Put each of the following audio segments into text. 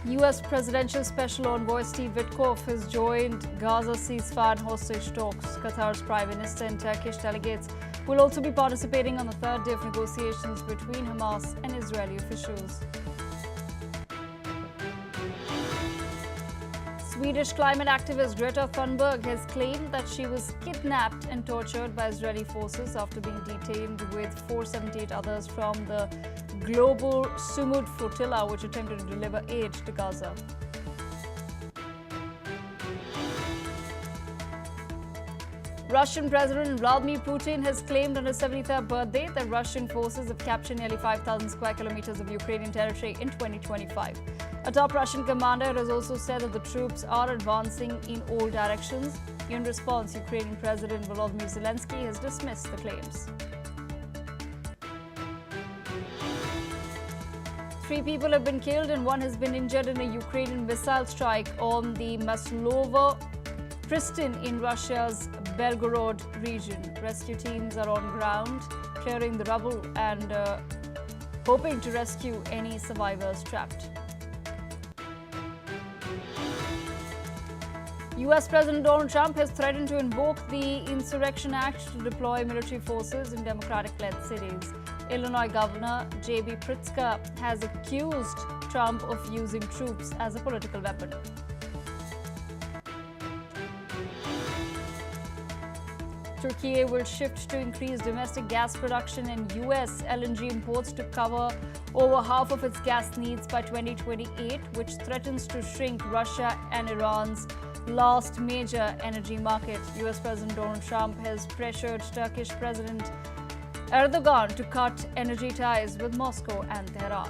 U.S. Presidential Special Envoy Steve Witkoff has joined Gaza ceasefire and hostage talks. Qatar's Prime Minister and Turkish delegates will also be participating on the third day of negotiations between Hamas and Israeli officials. Swedish climate activist Greta Thunberg has claimed that she was kidnapped and tortured by Israeli forces after being detained with 478 others from the global Sumud flotilla, which attempted to deliver aid to Gaza. Russian President Vladimir Putin has claimed on his 73rd birthday that Russian forces have captured nearly 5,000 square kilometers of Ukrainian territory in 2025. A top Russian commander has also said that the troops are advancing in all directions. In response, Ukrainian President Volodymyr Zelensky has dismissed the claims. 3 people have been killed and 1 has been injured in a Ukrainian missile strike on the Maslovo Pristin in Russia's Belgorod region. Rescue teams are on ground, clearing the rubble and hoping to rescue any survivors trapped. U.S. President Donald Trump has threatened to invoke the Insurrection Act to deploy military forces in Democratic-led cities. Illinois Governor J.B. Pritzker has accused Trump of using troops as a political weapon. Turkey will shift to increase domestic gas production and U.S. LNG imports to cover over half of its gas needs by 2028, which threatens to shrink Russia and Iran's last major energy market. U.S. President Donald Trump has pressured Turkish President Erdogan to cut energy ties with Moscow and Tehran.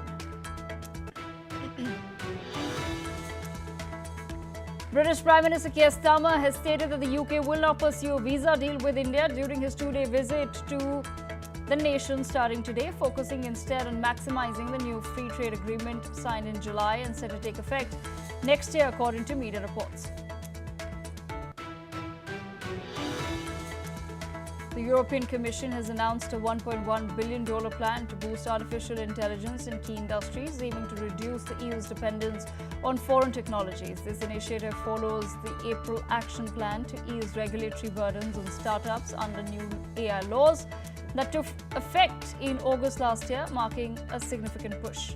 British Prime Minister Keir Starmer has stated that the UK will not pursue a visa deal with India during his 2-day visit to the nation starting today, focusing instead on maximizing the new free trade agreement signed in July and set to take effect next year, according to media reports. The European Commission has announced a $1.1 billion plan to boost artificial intelligence in key industries, aiming to reduce the EU's dependence on foreign technologies. This initiative follows the April Action Plan to ease regulatory burdens on startups under new AI laws that took effect in August last year, marking a significant push.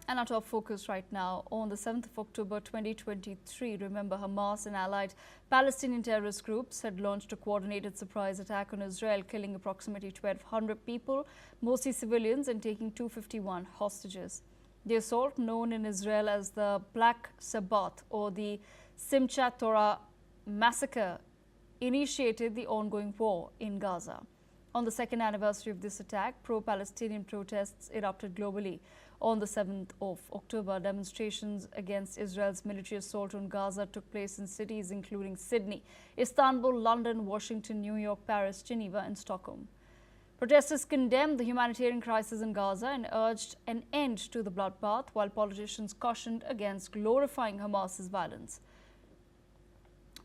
And our top focus right now on the 7th of October 2023. Remember, Hamas and allied Palestinian terrorist groups had launched a coordinated surprise attack on Israel, killing approximately 1,200 people, mostly civilians, and taking 251 hostages. The assault, known in Israel as the Black Sabbath or the Simchat Torah massacre, initiated the ongoing war in Gaza. On the second anniversary of this attack, pro-Palestinian protests erupted globally. On the 7th of October, demonstrations against Israel's military assault on Gaza took place in cities including Sydney, Istanbul, London, Washington, New York, Paris, Geneva, and Stockholm. Protesters condemned the humanitarian crisis in Gaza and urged an end to the bloodbath, while politicians cautioned against glorifying Hamas's violence.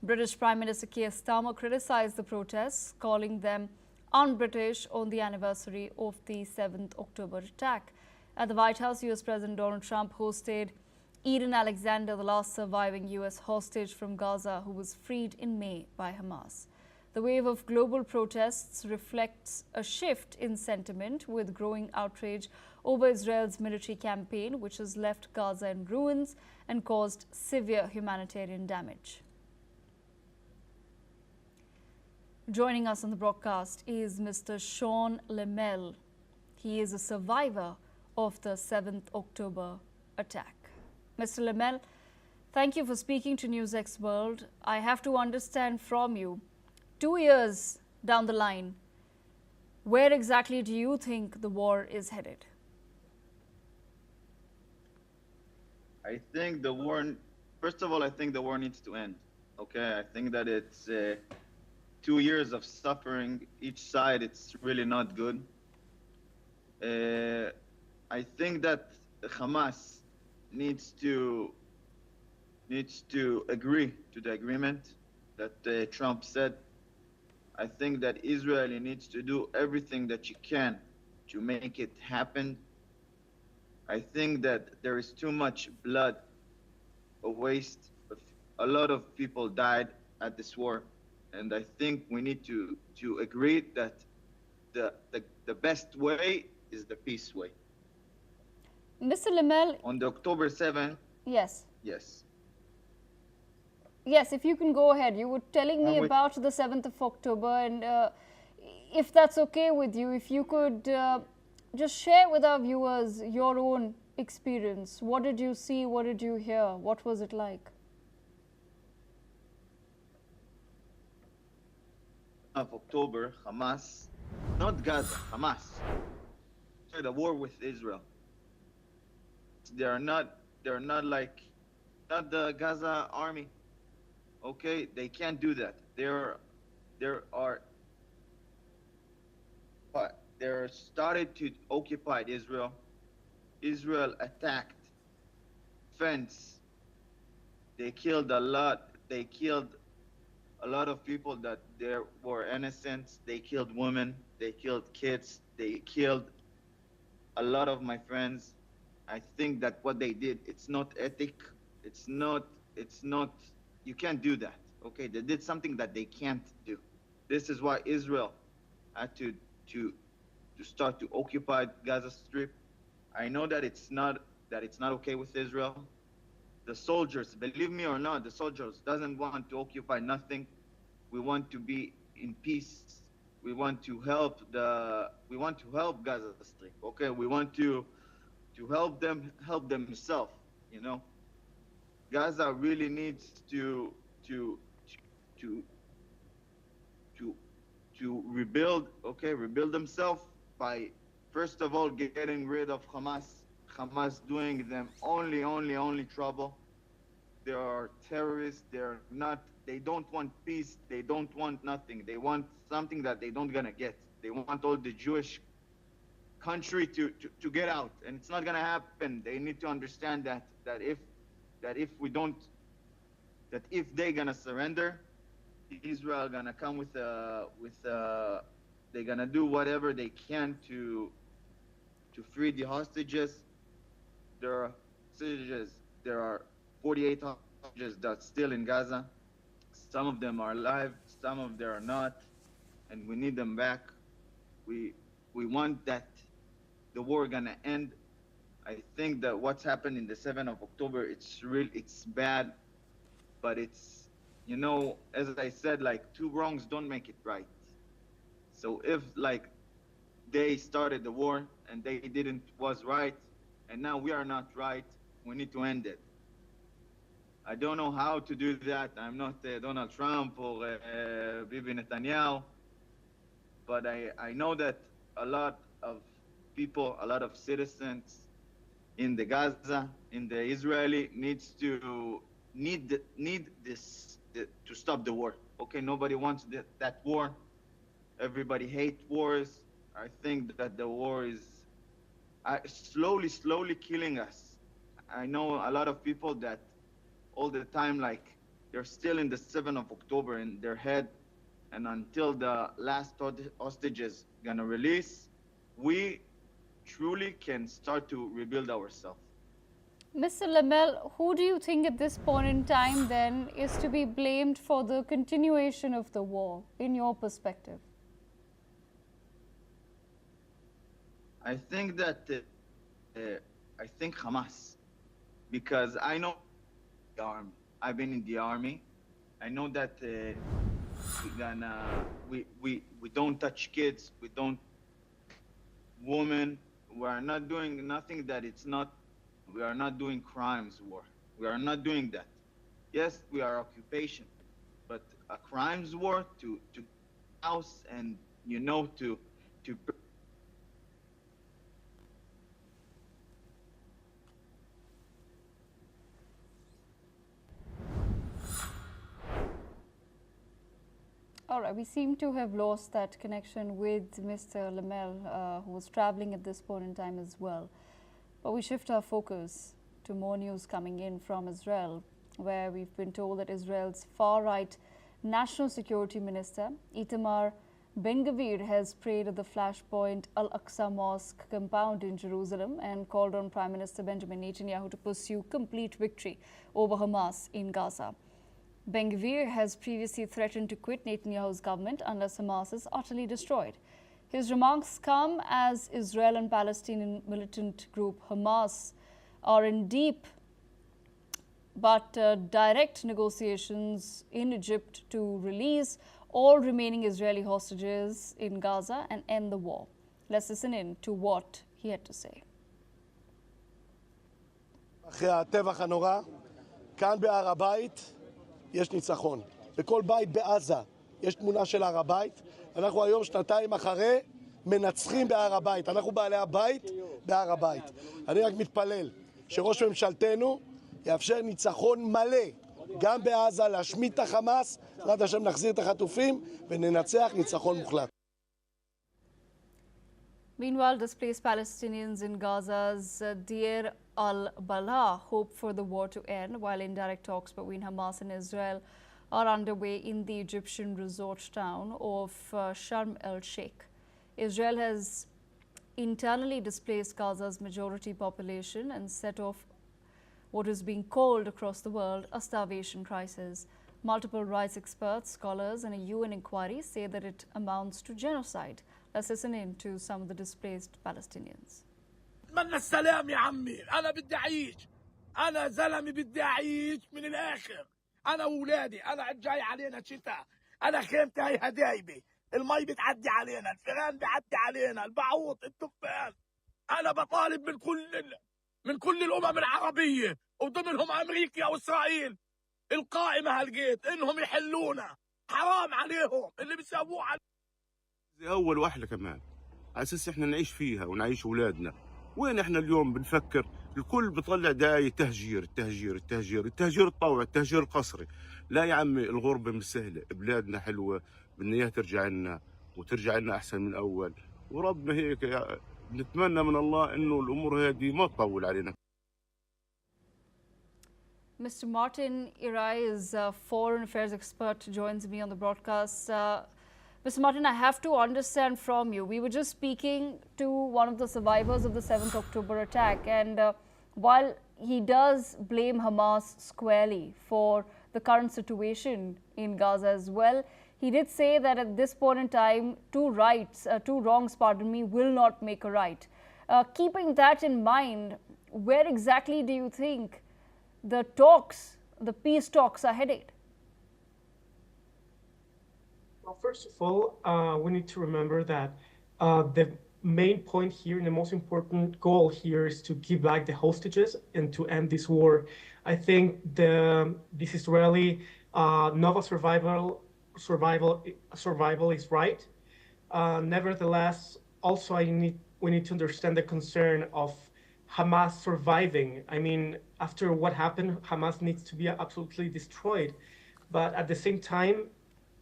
British Prime Minister Keir Starmer criticized the protests, calling them un-British on the anniversary of the 7th October attack. At the White House, U.S. President Donald Trump hosted Eden Alexander, the last surviving U.S. hostage from Gaza, who was freed in May by Hamas. The wave of global protests reflects a shift in sentiment, with growing outrage over Israel's military campaign, which has left Gaza in ruins and caused severe humanitarian damage. Joining us on the broadcast is Mr. Sean Lemel. He is a survivor of the 7th October attack. Mr. Lemel, thank you for speaking to NewsX World. I have to understand from you, 2 years down the line, where exactly do you think the war is headed? I think the war, first of all, I think the war needs to end. Okay, I think that it's 2 years of suffering each side. It's really not good. I think that Hamas needs to agree to the agreement that Trump said. I think that Israel needs to do everything that you can to make it happen. I think that there is too much blood, a waste. A lot of people died at this war, and I think we need to agree that the best way is the peace way. Mr. Lamel, On the October 7th, yes. yes. Yes, if you can go ahead. You were telling me about the 7th of October, and if that's okay with you, if you could just share with our viewers your own experience. What did you see? What did you hear? What was it like? Of October, Hamas, not Gaza, Hamas, started a war with Israel. They're not like, not the Gaza army. Okay, they can't do that. They're started to occupy Israel. Israel attacked, fence. They killed a lot. They killed a lot of people that there were innocent. They killed women. They killed kids. They killed a lot of my friends. I think that what they did, it's not ethic. It's not, you can't do that. Okay, they did something that they can't do. This is why Israel had to start to occupy Gaza Strip. I know that it's not okay with Israel. The soldiers, believe me or not, the soldiers doesn't want to occupy nothing. We want to be in peace. We want to help Gaza Strip. Okay, we want to help themselves. You know, Gaza really needs to rebuild. Okay, rebuild themselves by first of all getting rid of Hamas. Hamas doing them only trouble. They are terrorists. They don't want peace. They don't want nothing. They want something that they don't gonna get. They want all the Jewish country to get out, and it's not gonna happen. They need to understand that if they're gonna surrender, Israel gonna come with they're gonna do whatever they can to free the hostages. There are 48 hostages that's still in Gaza. Some of them are alive, some of them are not, and we need them back. We want that the war gonna end. I think that what's happened in the 7th of October, it's bad, but it's, you know, as I said, like, two wrongs don't make it right. So if like they started the war and they was right, and now we are not right, we need to end it. I don't know how to do that. I'm not Donald Trump or Bibi Netanyahu, but I know that a lot of people, a lot of citizens in the Gaza, in the Israeli, need this to stop the war. Okay, nobody wants that war. Everybody hates wars. I think that the war is slowly killing us. I know a lot of people that all the time, like, they're still in the 7th of October in their head, and until the last hostages gonna release, we truly can start to rebuild ourselves. Mr. Lamel, who do you think at this point in time then is to be blamed for the continuation of the war, in your perspective? I think that Hamas, because I know the army. I've been in the army. I know that we don't touch kids. We don't women. We are not doing nothing that it's not. We are not doing crimes war. We are not doing that. Yes, we are occupation, but a crimes war to house and, you know, to All right, we seem to have lost that connection with Mr. Lamel, who was traveling at this point in time as well. But we shift our focus to more news coming in from Israel, where we've been told that Israel's far-right National Security Minister Itamar Ben-Gvir has prayed at the flashpoint Al-Aqsa Mosque compound in Jerusalem and called on Prime Minister Benjamin Netanyahu to pursue complete victory over Hamas in Gaza. Ben-Gvir has previously threatened to quit Netanyahu's government unless Hamas is utterly destroyed. His remarks come as Israel and Palestinian militant group Hamas are in deep but direct negotiations in Egypt to release all remaining Israeli hostages in Gaza and end the war. Let's listen in to what he had to say. אחרי הטבח הנורא, כאן בהר הבית יש ניצחון. בכל בית בעזה יש תמונה של הר הבית. אנחנו היום שנתיים אחרי מנצחים בהר הבית. אנחנו בעלי הבית בהר הבית. אני רק מתפלל שראש ממשלתנו יאפשר ניצחון מלא גם בעזה, להשמיד את החמאס, בעזרת השם נחזיר את החטופים וננצח ניצחון מוחלט. Meanwhile, displaced Palestinians in Gaza's Deir al-Balah hope for the war to end, while indirect talks between Hamas and Israel are underway in the Egyptian resort town of Sharm el-Sheikh. Israel has internally displaced Gaza's majority population and set off what is being called across the world a starvation crisis. Multiple rights experts, scholars and a UN inquiry say that it amounts to genocide. Let's listen in to some of the displaced Palestinians. أتمنى السلام يا عمي، أنا بدي أعيش، أنا زلمة بدي أعيش من الآخر، أنا وولادي، أنا جاي علينا شتاء، أنا خيمتي هي هدايبي، المي بتعدي علينا، الفئران بيعدي علينا، البعوض، التفان، أنا بطالب من كل الأمم العربية وضمنهم أمريكا وإسرائيل القائمة هالجيت إنهم يحلونا، حرام عليهم اللي بيسووه على أول وأحلى كمان على أساس إحنا نعيش فيها ونعيش أولادنا. وين إحنا اليوم بنفكر الكل بيطلع داعي التهجير الطوعي، التهجير القسري. لا يا عمي، الغربة مش سهلة، بلادنا حلوة، بدنا إياها ترجع لنا وترجع لنا أحسن من أول، وربنا هيك نتمنى من الله إنه الأمور هذه ما تطول علينا. Mr. Martin Irai is a foreign affairs expert, joins me on the broadcast. Mr. Martin, I have to understand from you, we were just speaking to one of the survivors of the 7th October attack, and while he does blame Hamas squarely for the current situation in Gaza as well, he did say that at this point in time, two wrongs, will not make a right. Keeping that in mind, where exactly do you think the peace talks are headed? Well, first of all, we need to remember that the main point here and the most important goal here is to give back the hostages and to end this war. I think this Israeli Nova survival is right. Nevertheless, also we need to understand the concern of Hamas surviving. I mean, after what happened, Hamas needs to be absolutely destroyed. But at the same time,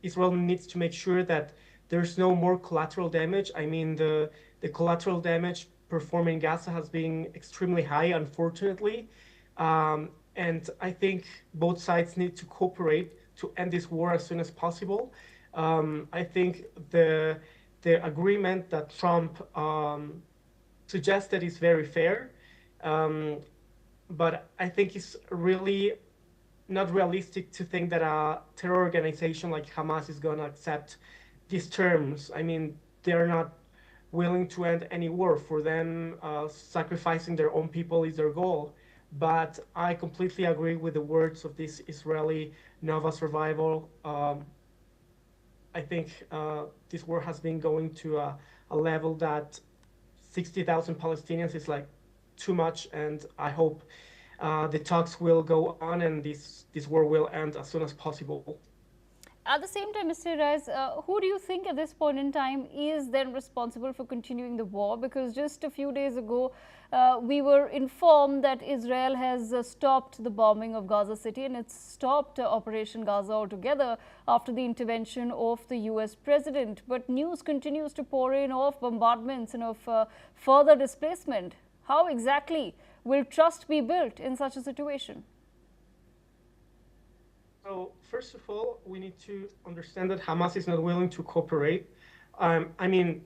Israel needs to make sure that there's no more collateral damage. I mean, the collateral damage performed in Gaza has been extremely high, unfortunately. And I think both sides need to cooperate to end this war as soon as possible. I think the agreement that Trump suggested is very fair. But I think it's really not realistic to think that a terror organization like Hamas is going to accept these terms. I mean, they're not willing to end any war. For them, sacrificing their own people is their goal. But I completely agree with the words of this Israeli Nova survival. I think this war has been going to a level that 60,000 Palestinians is like too much, and I hope the talks will go on and this war will end as soon as possible. At the same time, Mr. Reis, who do you think at this point in time is then responsible for continuing the war? Because just a few days ago, we were informed that Israel has stopped the bombing of Gaza City and it's stopped Operation Gaza altogether after the intervention of the US president. But news continues to pour in of bombardments and of further displacement. How exactly will trust be built in such a situation? So first of all, we need to understand that Hamas is not willing to cooperate. I mean,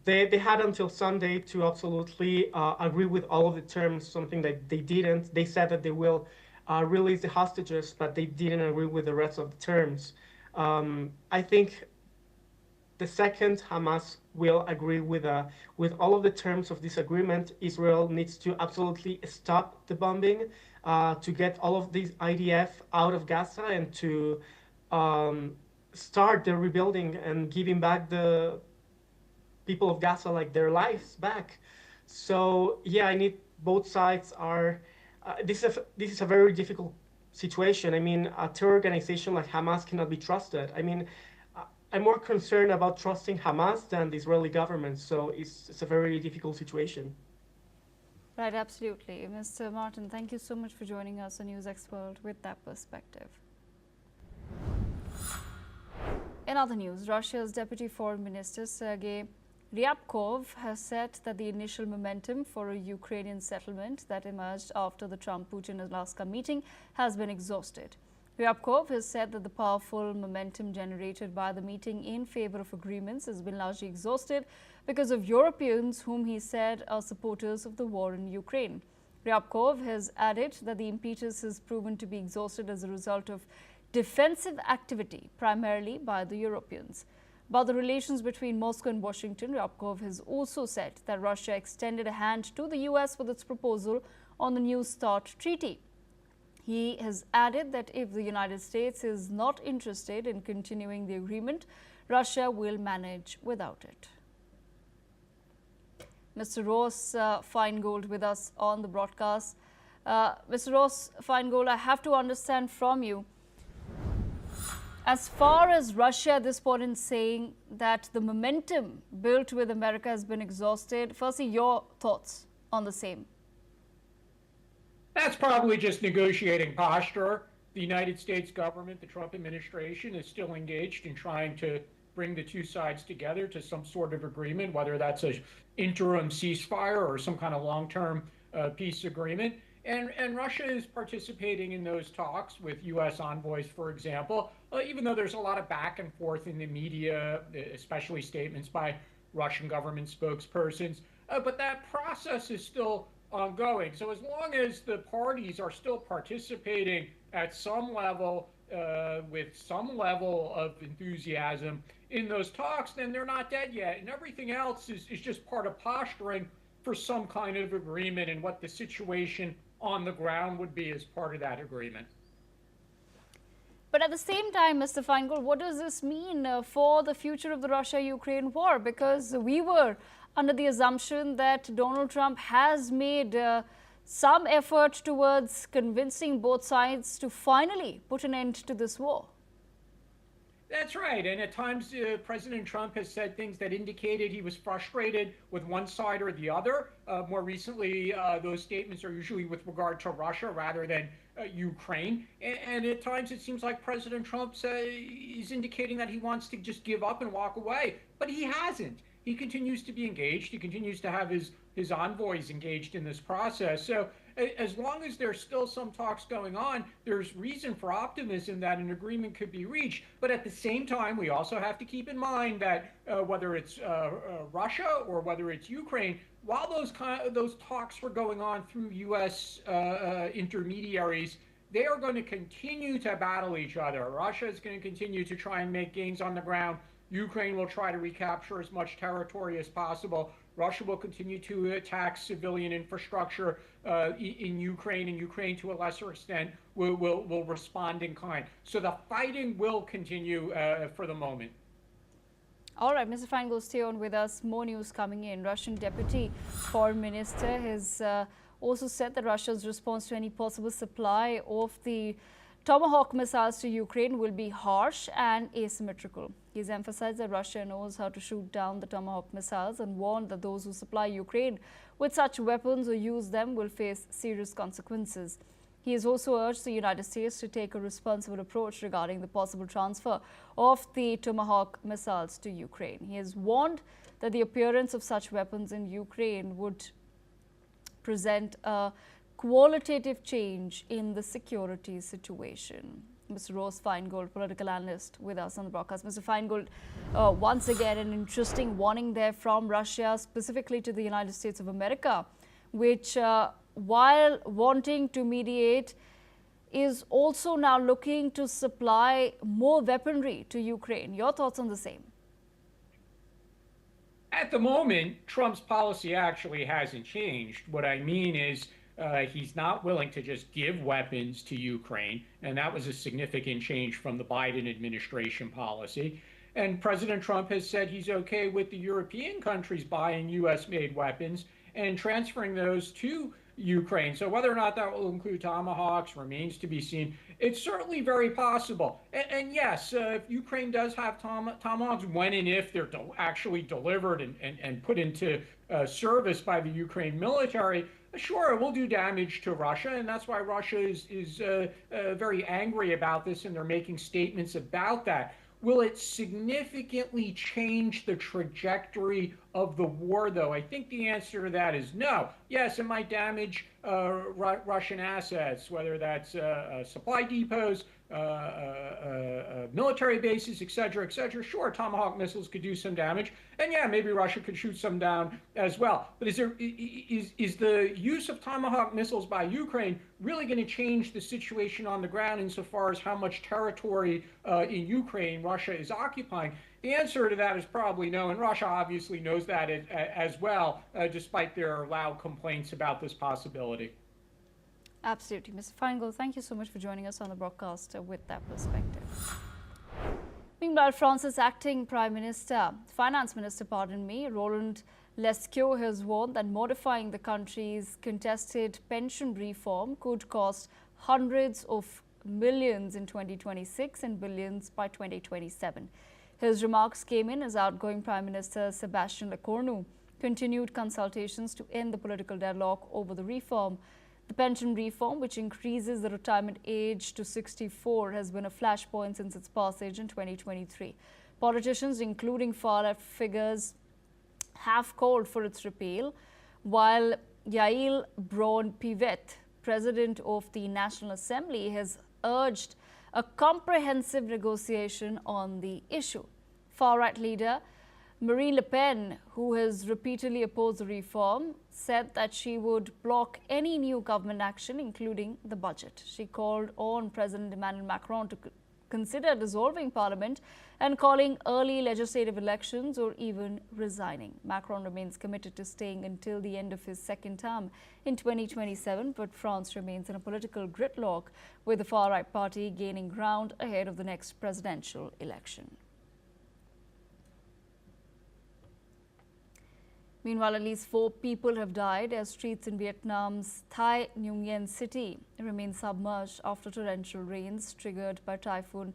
they had until Sunday to absolutely agree with all of the terms, something that they didn't. They said that they will release the hostages, but they didn't agree with the rest of the terms. I think the second Hamas will agree with all of the terms of this agreement, Israel needs to absolutely stop the bombing, to get all of these IDF out of Gaza and to start the rebuilding and giving back the people of Gaza like their lives back. So yeah, I need both sides are. This is a very difficult situation. I mean, a terror organization like Hamas cannot be trusted. I mean, I'm more concerned about trusting Hamas than the Israeli government. So it's a very difficult situation. Right, absolutely. Mr. Martin, thank you so much for joining us on NewsX World with that perspective. In other news, Russia's Deputy Foreign Minister Sergei Ryabkov has said that the initial momentum for a Ukrainian settlement that emerged after the Trump-Putin-Alaska meeting has been exhausted. Ryabkov has said that the powerful momentum generated by the meeting in favor of agreements has been largely exhausted because of Europeans whom he said are supporters of the war in Ukraine. Ryabkov has added that the impetus has proven to be exhausted as a result of defensive activity, primarily by the Europeans. About the relations between Moscow and Washington, Ryabkov has also said that Russia extended a hand to the US with its proposal on the New START treaty. He has added that if the United States is not interested in continuing the agreement, Russia will manage without it. Mr. Ross Feingold with us on the broadcast. Mr. Ross Feingold, I have to understand from you, as far as Russia at this point in saying that the momentum built with America has been exhausted, firstly, your thoughts on the same. That's probably just negotiating posture. The United States government, the Trump administration, is still engaged in trying to bring the two sides together to some sort of agreement, whether that's an interim ceasefire or some kind of long-term peace agreement. And Russia is participating in those talks with U.S. envoys, for example, even though there's a lot of back and forth in the media, especially statements by Russian government spokespersons. But that process is still ongoing. So as long as the parties are still participating at some level, with some level of enthusiasm in those talks, then they're not dead yet. And everything else is just part of posturing for some kind of agreement and what the situation on the ground would be as part of that agreement. But at the same time, Mr. Feingold, what does this mean for the future of the Russia-Ukraine war? Because we were under the assumption that Donald Trump has made some effort towards convincing both sides to finally put an end to this war. That's right. And at times, President Trump has said things that indicated he was frustrated with one side or the other. More recently, those statements are usually with regard to Russia rather than Ukraine. And at times, it seems like President Trump is indicating that he wants to just give up and walk away. But he hasn't. He continues to be engaged. He continues to have his envoys engaged in this process. So as long as there's still some talks going on, there's reason for optimism that an agreement could be reached. But at the same time, we also have to keep in mind that whether it's Russia or whether it's Ukraine, while those talks were going on through U.S. Intermediaries, they are going to continue to battle each other. Russia is going to continue to try and make gains on the ground. Ukraine will try to recapture as much territory as possible. Russia will continue to attack civilian infrastructure in Ukraine, and Ukraine, to a lesser extent, will respond in kind. So the fighting will continue for the moment. All right, Mr. Feingold, stay on with us. More news coming in. Russian Deputy Foreign Minister has also said that Russia's response to any possible supply of the Tomahawk missiles to Ukraine will be harsh and asymmetrical. He's emphasized that Russia knows how to shoot down the Tomahawk missiles and warned that those who supply Ukraine with such weapons or use them will face serious consequences. He has also urged the United States to take a responsible approach regarding the possible transfer of the Tomahawk missiles to Ukraine. He has warned that the appearance of such weapons in Ukraine would present a qualitative change in the security situation. Mr. Rose Feingold, political analyst, with us on the broadcast. Mr. Feingold, once again, an interesting warning there from Russia, specifically to the United States of America, which, while wanting to mediate, is also now looking to supply more weaponry to Ukraine. Your thoughts on the same? At the moment, Trump's policy actually hasn't changed. What I mean is he's not willing to just give weapons to Ukraine, and that was a significant change from the Biden administration policy. And President Trump has said he's okay with the European countries buying U.S.-made weapons and transferring those to Ukraine. So whether or not that will include Tomahawks remains to be seen. It's certainly very possible. And yes, if Ukraine does have Tomahawks, when and if they're actually delivered and put into service by the Ukraine military, sure, it will do damage to Russia. And that's why Russia is very angry about this, and they're making statements about that. Will it significantly change the trajectory of the war, though? I think the answer to that is no. Yes, it might damage Russian assets, whether that's supply depots, military bases, et cetera, et cetera. Sure, Tomahawk missiles could do some damage. And yeah, maybe Russia could shoot some down as well. But is the use of Tomahawk missiles by Ukraine really going to change the situation on the ground insofar as how much territory in Ukraine Russia is occupying? The answer to that is probably no, and Russia obviously knows that as well, despite their loud complaints about this possibility. Absolutely. Mr. Feingold, thank you so much for joining us on the broadcast with that perspective. Meanwhile, France's acting finance minister, Roland Lescure, has warned that modifying the country's contested pension reform could cost hundreds of millions in 2026 and billions by 2027. His remarks came in as outgoing Prime Minister Sébastien Lecornu continued consultations to end the political deadlock over the reform. The pension reform, which increases the retirement age to 64, has been a flashpoint since its passage in 2023. Politicians, including far-left figures, have called for its repeal, while Yael Braun-Pivet, president of the National Assembly, has urged a comprehensive negotiation on the issue. Far-right leader Marine Le Pen, who has repeatedly opposed the reform, said that she would block any new government action, including the budget. She called on President Emmanuel Macron to consider dissolving parliament and calling early legislative elections or even resigning. Macron remains committed to staying until the end of his second term in 2027, but France remains in a political gridlock, with the far-right party gaining ground ahead of the next presidential election. Meanwhile, at least 4 people have died as streets in Vietnam's Thai Nguyen Nguyen city remain submerged after torrential rains triggered by Typhoon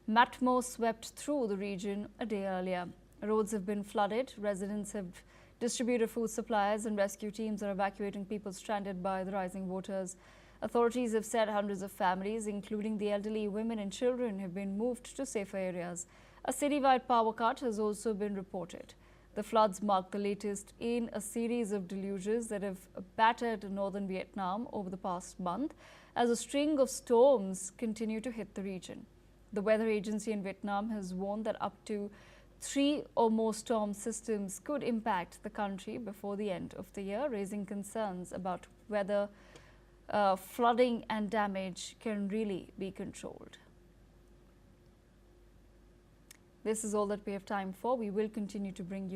Matmo swept through the region a day earlier. Roads have been flooded, residents have distributed food supplies, and rescue teams are evacuating people stranded by the rising waters. Authorities have said hundreds of families, including the elderly, women and children, have been moved to safer areas. A citywide power cut has also been reported. The floods mark the latest in a series of deluges that have battered northern Vietnam over the past month as a string of storms continue to hit the region. The weather agency in Vietnam has warned that up to 3 or more storm systems could impact the country before the end of the year, raising concerns about whether flooding and damage can really be controlled. This is all that we have time for. We will continue to bring you